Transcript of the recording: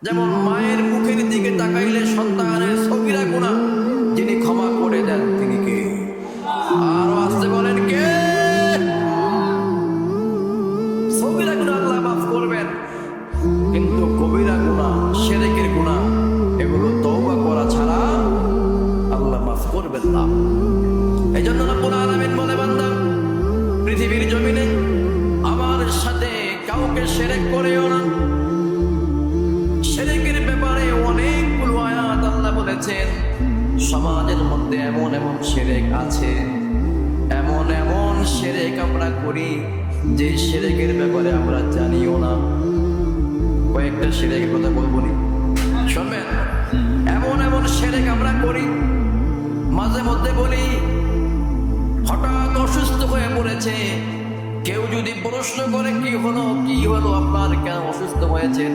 যেমন মায়ের মুখের দিকে তাকাইলে সন্তানের সগীরা গুনাহ যিনি ক্ষমা করে দেন তিনি কে? আরো আসতে বলেন কে? সগীরা গুনাহ আল্লাহ মাফ করবেন, কিন্তু কবিরা গুনাহ, শিরকের গুনাহ এগুলো তওবা করা ছাড়া আল্লাহ মাফ করবেন না। এই জন্য রব্বুল আলামিন বলে, বান্দা পৃথিবীর জমিনে আমার সাথে কাউকে শিরক করিও না। শিরকের ব্যাপারে অনেকগুলো আয়াত আল্লাহ বলেছেন। সমাজের মধ্যে এমন এমন শিরক আছে, এমন এমন শিরক আমরা করি যে শিরকের ব্যাপারে আমরা জানিও না। কয়েকটা শিরকের কথা বলবো নি, শুনবেন? এমন এমন শিরক আমরা করি, মাঝে মধ্যে বলি হঠাৎ অসুস্থ হয়ে পড়েছে, কেউ যদি প্রশ্ন করে কি হলো আপনার, কেন অসুস্থ হয়েছেন,